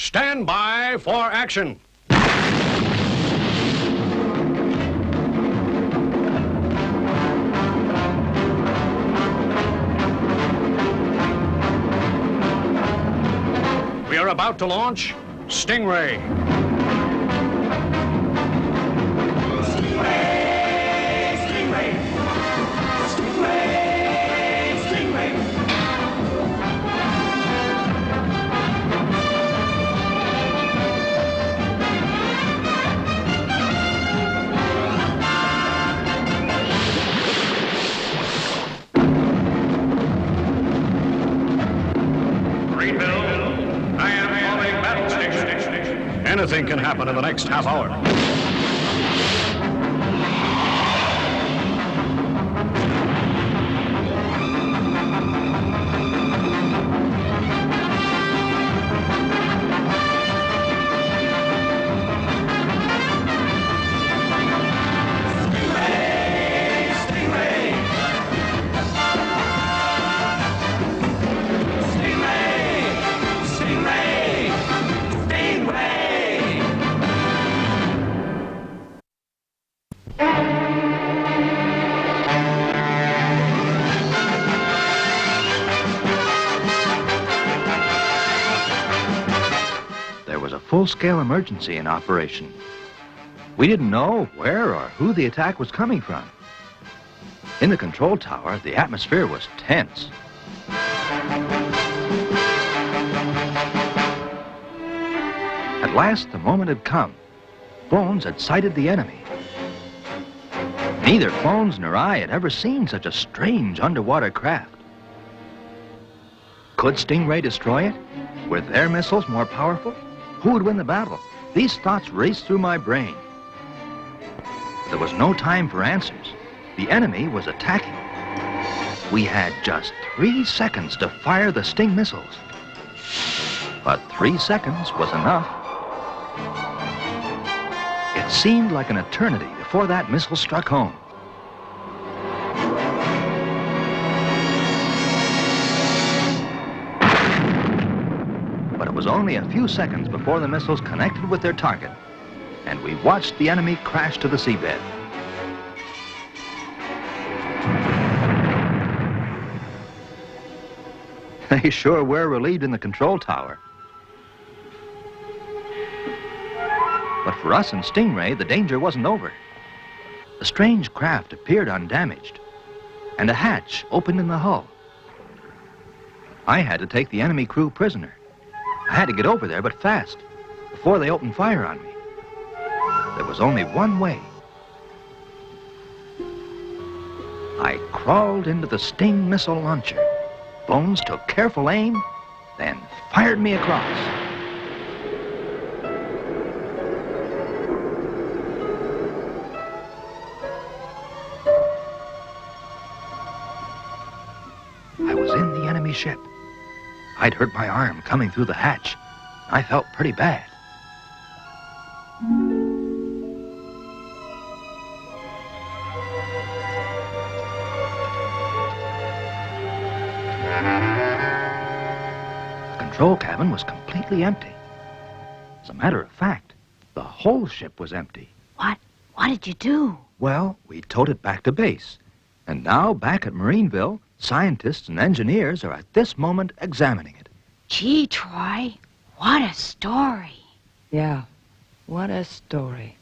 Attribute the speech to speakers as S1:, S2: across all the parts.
S1: Stand by for action. We are about to launch Stingray. Marineville, I am calling battle station. Anything can happen in the next half hour.
S2: There was a full-scale emergency in operation. We didn't know where or who the attack was coming from. In the control tower, the atmosphere was tense. At last, the moment had come. Bones had sighted the enemy. Neither Bones nor I had ever seen such a strange underwater craft. Could Stingray destroy it? Were their missiles more powerful? Who would win the battle? These thoughts raced through my brain. There was no time for answers. The enemy was attacking. We had just 3 seconds to fire the Sting missiles. But 3 seconds was enough. It seemed like an eternity before that missile struck home. But it was only a few seconds before the missiles connected with their target, and we watched the enemy crash to the seabed. They sure were relieved in the control tower. But for us and Stingray, the danger wasn't over. The strange craft appeared undamaged, and a hatch opened in the hull. I had to take the enemy crew prisoner. I had to get over there, but fast, before they opened fire on me. There was only one way. I crawled into the Sting missile launcher. Bones took careful aim, then fired me across. I was in the enemy ship. I'd hurt my arm coming through the hatch. I felt pretty bad. The control cabin was completely empty. As a matter of fact, the whole ship was empty.
S3: What? What did you do?
S2: Well, we towed it back to base. And now, back at Marineville, scientists and engineers are at this moment examining it.
S3: Gee, Troy, what a story.
S4: Yeah, what a story.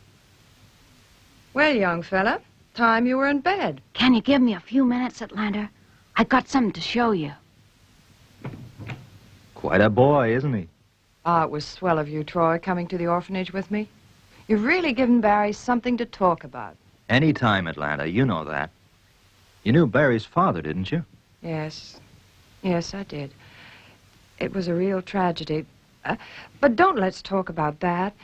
S4: Well, young fella, time you were in bed.
S3: Can you give me a few minutes, Atlanta? I got something to show you.
S2: Quite a boy, isn't he?
S4: Ah, it was swell of you, Troy, coming to the orphanage with me. You've really given Barry something to talk about.
S2: Anytime, Atlanta, you know that. You knew Barry's father, didn't you?
S4: Yes. Yes, I did. It was a real tragedy. But don't let's talk about that.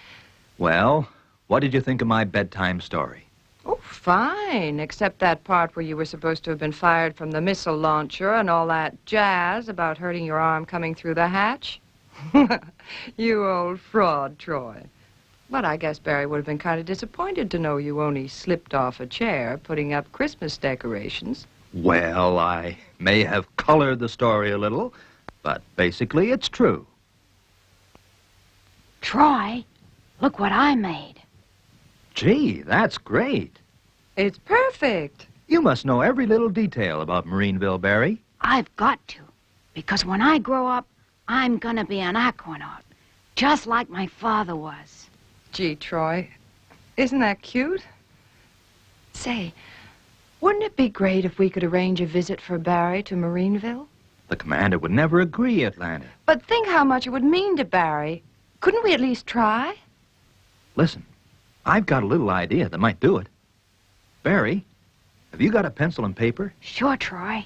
S2: Well, what did you think of my bedtime story?
S4: Oh, fine, except that part where you were supposed to have been fired from the missile launcher and all that jazz about hurting your arm coming through the hatch. You old fraud, Troy. But I guess Barry would have been kind of disappointed to know you only slipped off a chair putting up Christmas decorations.
S2: Well, I may have colored the story a little, but basically it's true.
S3: Troy, look what I made.
S2: Gee, that's great.
S4: It's perfect.
S2: You must know every little detail about Marineville, Barry.
S3: I've got to, because when I grow up, I'm gonna be an aquanaut, just like my father was.
S4: Gee, Troy, isn't that cute? Say, wouldn't it be great if we could arrange a visit for Barry to Marineville?
S2: The commander would never agree, Atlanta.
S4: But think how much it would mean to Barry. Couldn't we at least try?
S2: Listen, I've got a little idea that might do it. Barry, have you got a pencil and paper?
S3: Sure, Troy.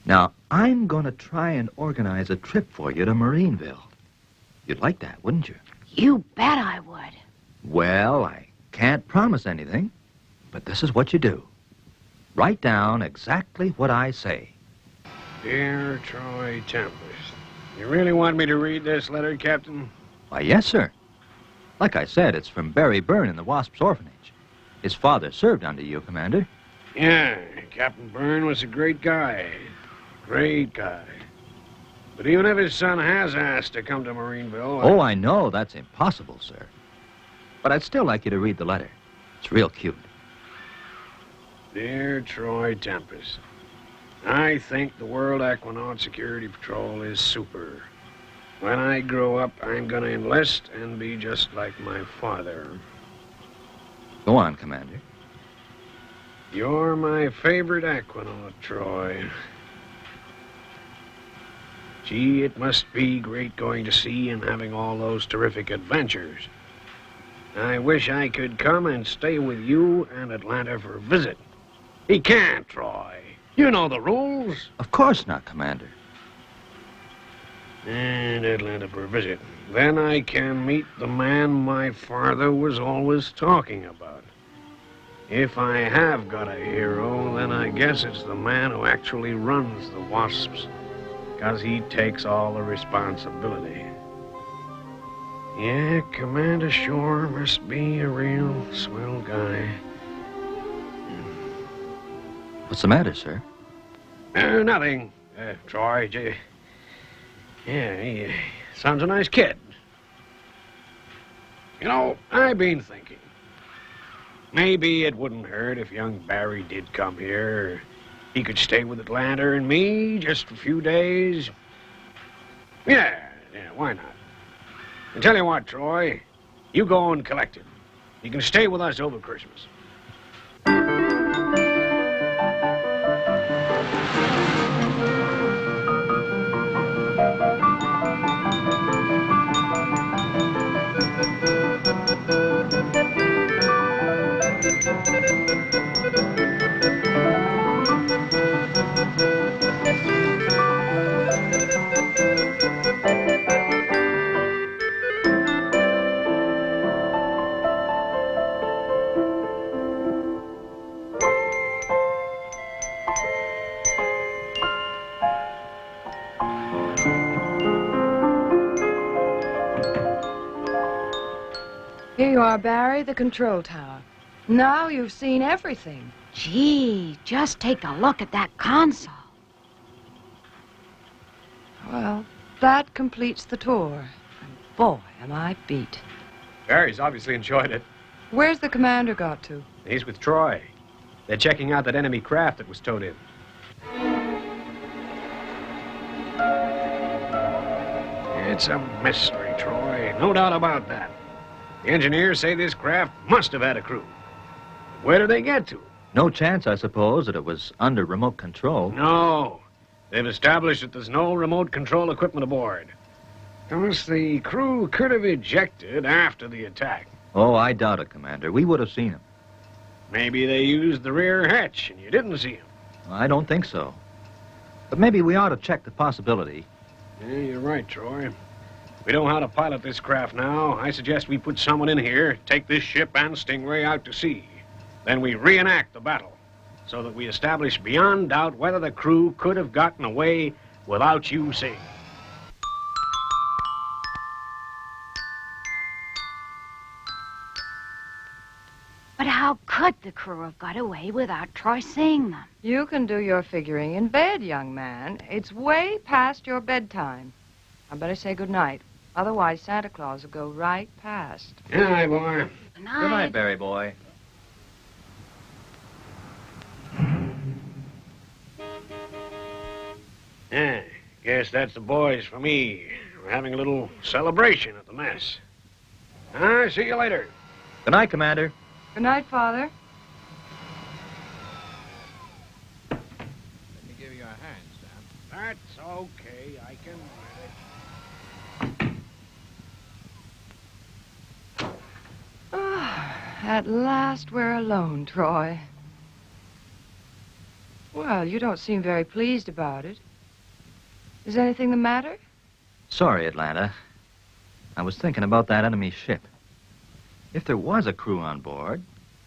S2: Now, I'm going to try and organize a trip for you to Marineville. You'd like that, wouldn't you?
S3: You bet I would.
S2: Well, I can't promise anything, but this is what you do. Write down exactly what I say.
S5: Dear Troy Tempest, you really want me to read this letter, Captain?
S2: Why, yes, sir. Like I said, it's from Barry Byrne in the Wasp's orphanage. His father served under you, Commander.
S5: Yeah, Captain Byrne was a great guy. Great guy. But even if his son has asked to come to Marineville...
S2: Oh, I know that's impossible, sir. But I'd still like you to read the letter. It's real cute.
S5: Dear Troy Tempest, I think the World Aquanaut Security Patrol is super. When I grow up, I'm gonna enlist and be just like my father.
S2: Go on, Commander.
S5: You're my favorite aquanaut, Troy. Gee, it must be great going to sea and having all those terrific adventures. I wish I could come and stay with you and Atlanta for a visit. He can't, Troy. You know the rules.
S2: Of course not, Commander.
S5: And Atlanta for a visit. Then I can meet the man my father was always talking about. If I have got a hero, then I guess it's the man who actually runs the Wasps, because he takes all the responsibility. Yeah, Commander Shore must be a real swell guy.
S2: What's the matter, sir?
S5: Nothing, Troy. Yeah, he sounds a nice kid. You know, I've been thinking. Maybe it wouldn't hurt if young Barry did come here. He could stay with Atlanta and me just for a few days. Yeah, why not? And tell you what, Troy, you go and collect him. You can stay with us over Christmas.
S4: Here you are, Barry, the control tower. Now you've seen everything.
S3: Gee, just take a look at that console.
S4: Well, that completes the tour. And boy, am I beat.
S5: Barry's obviously enjoyed it.
S4: Where's the commander got to?
S5: He's with Troy. They're checking out that enemy craft that was towed in. It's a mystery, Troy. No doubt about that. The engineers say this craft must have had a crew. Where did they get to?
S2: No chance, I suppose, that it was under remote control.
S5: No. They've established that there's no remote control equipment aboard. Thus, the crew could have ejected after the attack.
S2: Oh, I doubt it, Commander. We would have seen him.
S5: Maybe they used the rear hatch and you didn't see him.
S2: I don't think so. But maybe we ought to check the possibility.
S5: Yeah, you're right, Troy. We know how to pilot this craft now. I suggest we put someone in here, take this ship and Stingray out to sea. Then we reenact the battle, so that we establish beyond doubt whether the crew could have gotten away without you seeing.
S3: But how could the crew have got away without Troy seeing them?
S4: You can do your figuring in bed, young man. It's way past your bedtime. I better say good night. Otherwise, Santa Claus will go right past.
S5: Good night, boy.
S3: Good night.
S2: Good night, Barry boy.
S5: Yeah, guess that's the boys for me. We're having a little celebration at the mess. See you later.
S2: Good night, Commander.
S4: Good night, Father.
S6: Let me give you a hand, Sam.
S5: That's okay. I can manage.
S4: At last we're alone, Troy. Well, you don't seem very pleased about it. Is anything the matter?
S2: Sorry, Atlanta. I was thinking about that enemy ship. If there was a crew on board,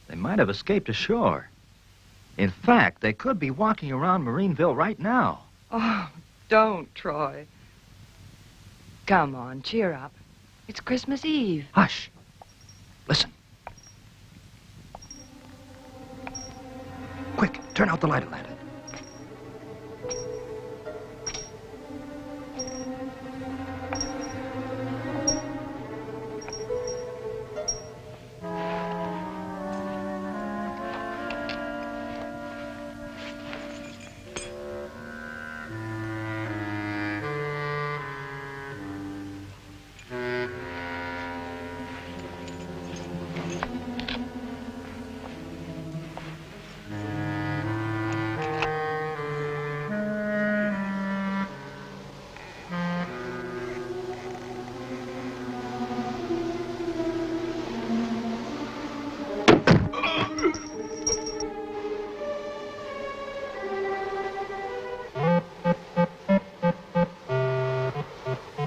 S2: they might have escaped ashore. In fact, they could be walking around Marineville right now.
S4: Oh, don't, Troy. Come on, cheer up. It's Christmas Eve.
S2: Hush. Listen. Quick, turn out the light, Atlanta.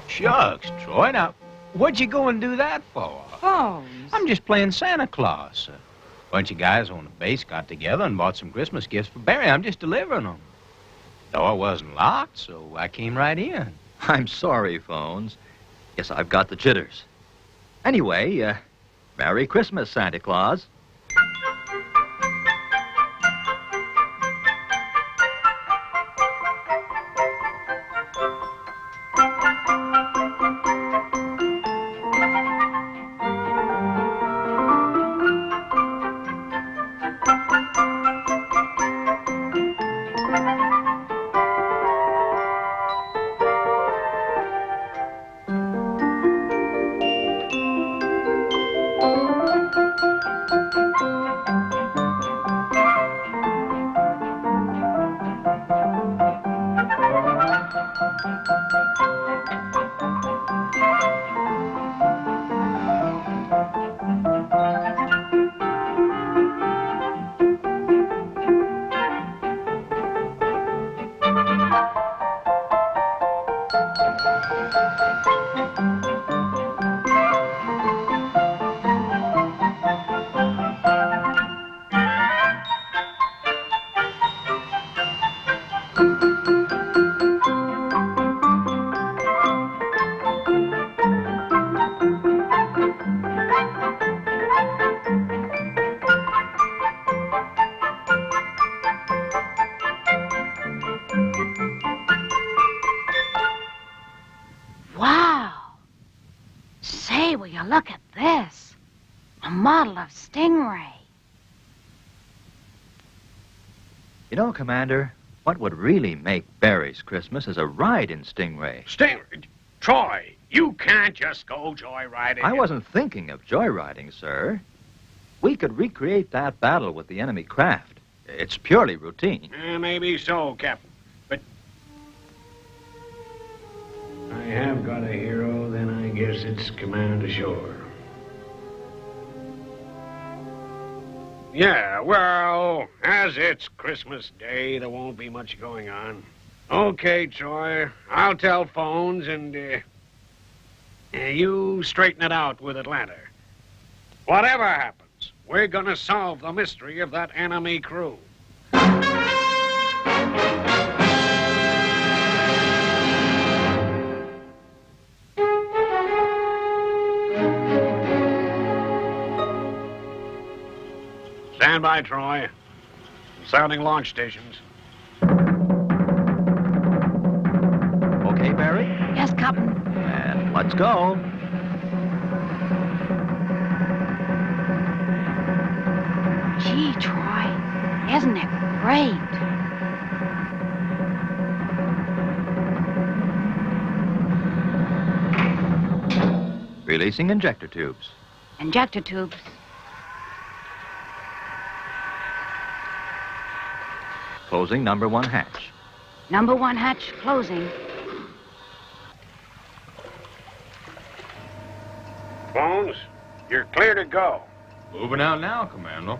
S6: Shucks, Troy. Now, what'd you go and do that for?
S4: Phones.
S6: I'm just playing Santa Claus. A bunch of guys on the base got together and bought some Christmas gifts for Barry. I'm just delivering them. Door wasn't locked, so I came right in.
S2: I'm sorry, Phones. Guess I've got the jitters. Anyway, Merry Christmas, Santa Claus.
S3: Wow. Say, will you look at this? A model of Stingray.
S2: You know, Commander, what would really make Barry's Christmas is a ride in Stingray.
S5: Stingray? Troy, you can't just go joyriding.
S2: I wasn't thinking of joyriding, sir. We could recreate that battle with the enemy craft. It's purely routine.
S5: Maybe so, Captain. But I have got a hero, then I guess it's command ashore. Yeah, well, as it's Christmas Day, there won't be much going on. Okay, Troy, I'll tell Phones and you straighten it out with Atlanta. Whatever happens, we're gonna solve the mystery of that enemy crew. Stand by, Troy. Sounding launch stations.
S2: Okay, Barry?
S3: Yes, Captain.
S2: And let's Let's go.
S3: Gee, Troy, isn't it great?
S2: Releasing injector tubes.
S3: Injector tubes.
S2: Closing number 1 hatch.
S3: Number 1 hatch closing.
S5: Bones, you're clear to go.
S6: Moving out now, Commando.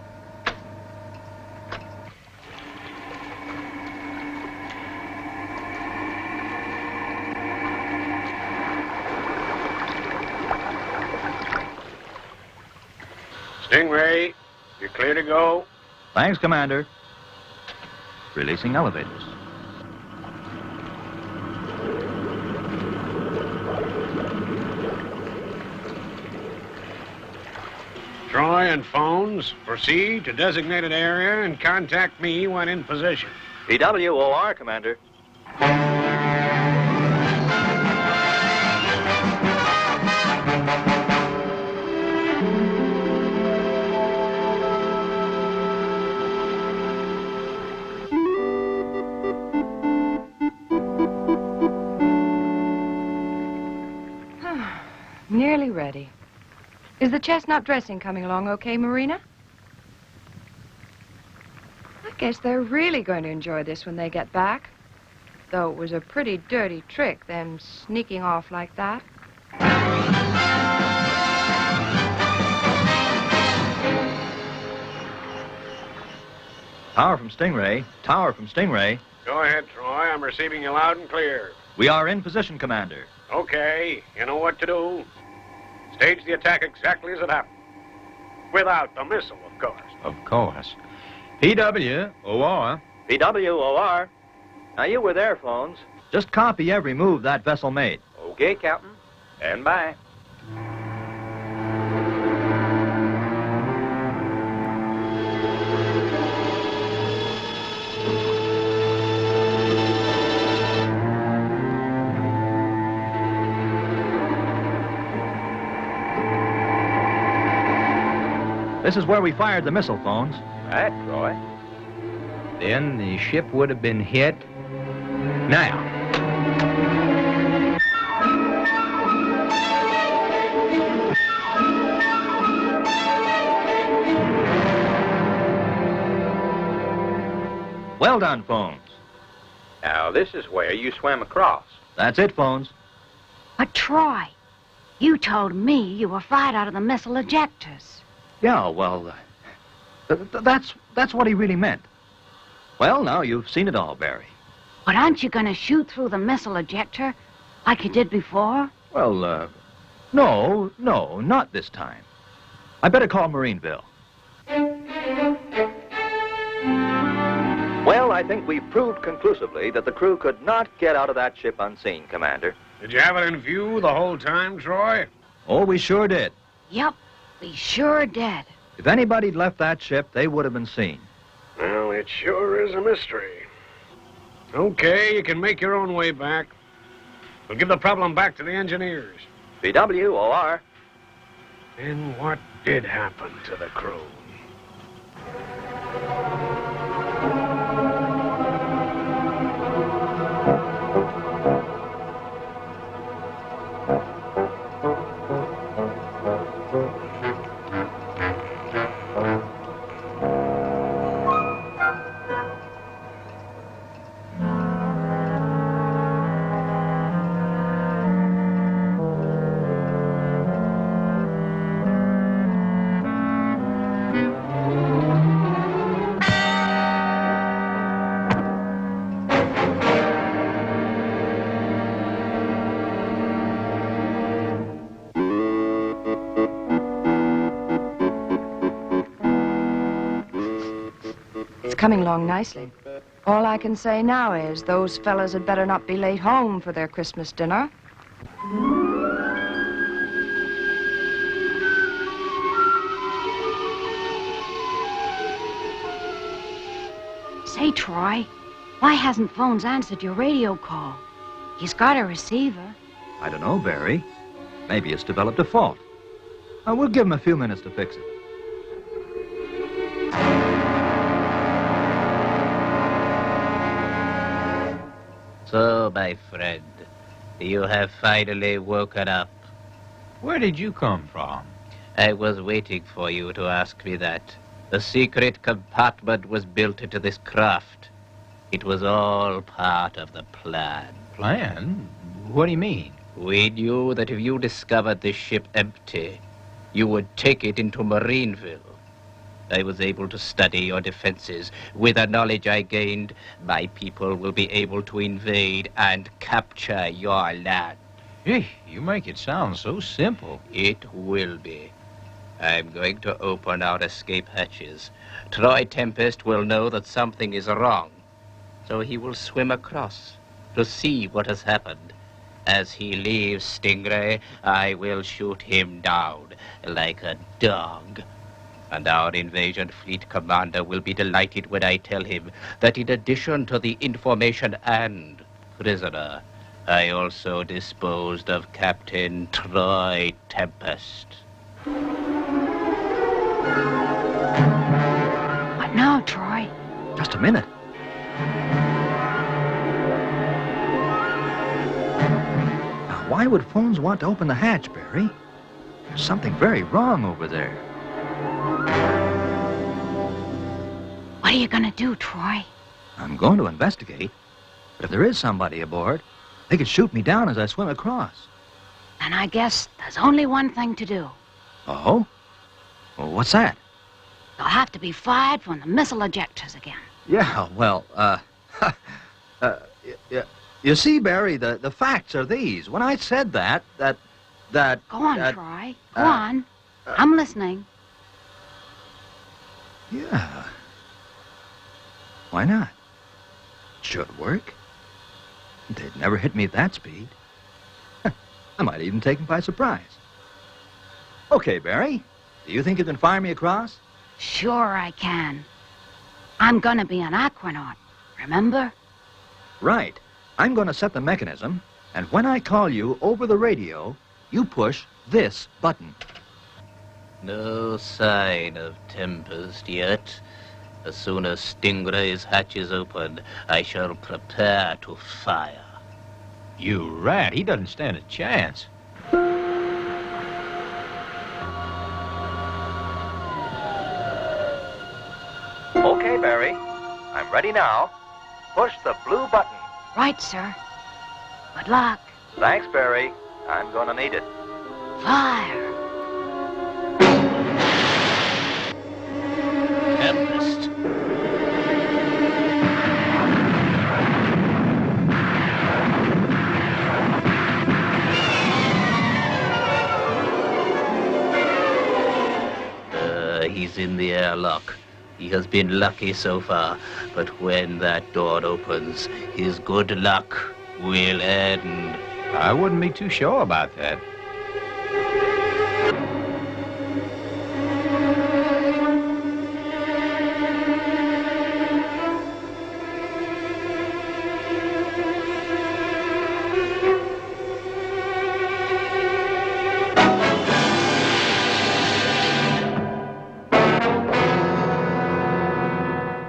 S5: Stingray, you're clear to go.
S2: Thanks, Commander. Releasing elevators.
S5: Troy and Phones, proceed to designated area and contact me when in position.
S2: PWOR, Commander.
S4: Nearly ready. Is the chestnut dressing coming along okay, Marina? I guess they're really going to enjoy this when they get back. Though it was a pretty dirty trick, them sneaking off like that.
S2: Tower from Stingray. Tower from Stingray.
S5: Go ahead, Troy. I'm receiving you loud and clear.
S2: We are in position, Commander.
S5: Okay, you know what to do. Stage the attack exactly as it happened. Without the missile, of course.
S6: Of course. PWOR.
S2: PWOR. Now, you were there, Phones. Just copy every move that vessel made.
S6: Okay, Captain. Stand by.
S2: This is where we fired the missile, Phones.
S6: Right, Troy. Then the ship would have been hit. Now.
S2: Well done, Phones.
S6: Now, this is where you swim across.
S2: That's it, Phones.
S3: But Troy, you told me you were fired out of the missile ejectors.
S2: Yeah, well, that's what he really meant. Well, now you've seen it all, Barry.
S3: But aren't you going to shoot through the missile ejector like you did before?
S2: Well, no, not this time. I better call Marineville. Well, I think we've proved conclusively that the crew could not get out of that ship unseen, Commander.
S5: Did you have it in view the whole time, Troy?
S2: Oh, we sure did.
S3: Yep, we sure did.
S2: If anybody'd left that ship, they would have been seen.
S5: Well, it sure is a mystery. Okay, you can make your own way back. We'll give the problem back to the engineers.
S2: PWOR.
S5: And what did happen to the crew?
S4: Coming along nicely. All I can say now is those fellas had better not be late home for their Christmas dinner.
S3: Say, Troy, why hasn't Phones answered your radio call? He's got a receiver.
S2: I don't know, Barry. Maybe it's developed a fault. We'll give him a few minutes to fix it.
S7: So, my friend, you have finally woken up.
S6: Where did you come from?
S7: I was waiting for you to ask me that. A secret compartment was built into this craft. It was all part of the plan.
S6: Plan? What do you mean?
S7: We knew that if you discovered this ship empty, you would take it into Marineville. I was able to study your defenses. With the knowledge I gained, my people will be able to invade and capture your land.
S6: Gee, you make it sound so simple.
S7: It will be. I'm going to open our escape hatches. Troy Tempest will know that something is wrong, so he will swim across to see what has happened. As he leaves Stingray, I will shoot him down like a dog. And our invasion fleet commander will be delighted when I tell him that in addition to the information and prisoner, I also disposed of Captain Troy Tempest.
S3: What now, Troy?
S2: Just a minute. Now, why would phones want to open the hatch, Barry? There's something very wrong over there.
S3: What are you gonna do, Troy?
S2: I'm going to investigate. But if there is somebody aboard, they could shoot me down as I swim across.
S3: Then I guess there's only one thing to do.
S2: Oh? Well, what's that?
S3: You'll have to be fired from the missile ejectors again.
S2: Yeah, well, you see, Barry, the facts are these. When I said that...
S3: Go on, Troy. Go on. I'm listening.
S2: Yeah. Why not? It should work. They'd never hit me at that speed. I might even take them by surprise. Okay, Barry. Do you think you can fire me across?
S3: Sure I can. I'm gonna be an aquanaut, remember?
S2: Right. I'm going to set the mechanism, and when I call you over the radio, you push this button.
S7: No sign of Tempest yet. As soon as Stingray's hatch is opened, I shall prepare to fire.
S6: You rat, he doesn't stand a chance.
S2: Okay, Barry. I'm ready now. Push the blue button.
S3: Right, sir. Good luck.
S2: Thanks, Barry. I'm going to need it.
S3: Fire.
S7: Tempest. He's in the airlock. He has been lucky so far, but when that door opens, his good luck will end.
S6: I wouldn't be too sure about that.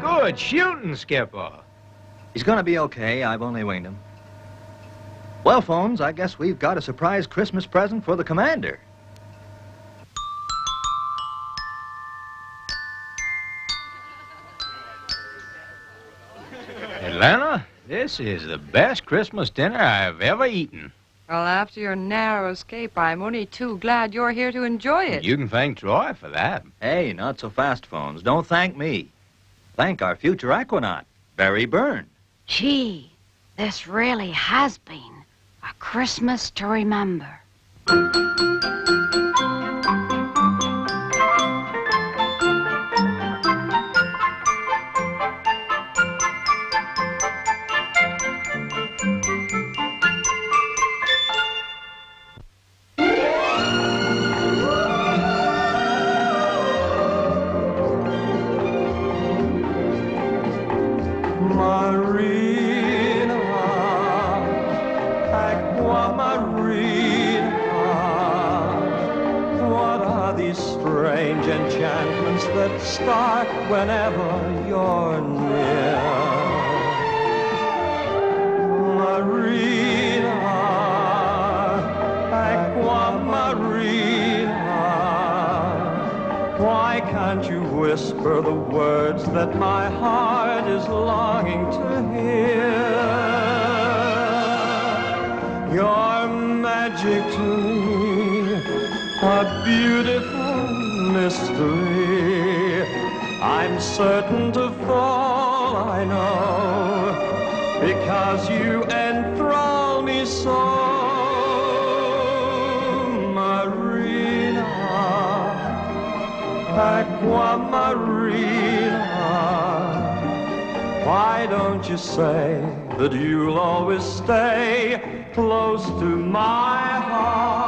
S6: Good shooting, Skipper.
S2: He's going to be okay. I've only winged him. Well, phones, I guess we've got a surprise Christmas present for the commander.
S6: Atlanta, this is the best Christmas dinner I've ever eaten.
S4: Well, after your narrow escape, I'm only too glad you're here to enjoy it.
S6: You can thank Troy for that.
S2: Hey, not so fast, phones. Don't thank me. Thank our future aquanaut, Barry Byrne.
S3: Gee, this really has been a Christmas to remember.
S8: Marina, aqua marina, these strange enchantments that start whenever you're near. Marina, Aqua Marina, why can't you whisper the words that my heart is longing to hear? Your magic to me, a beautiful mystery. I'm certain to fall, I know, because you enthrall me so. Marina, Aqua Marina, why don't you say that you'll always stay close to my heart?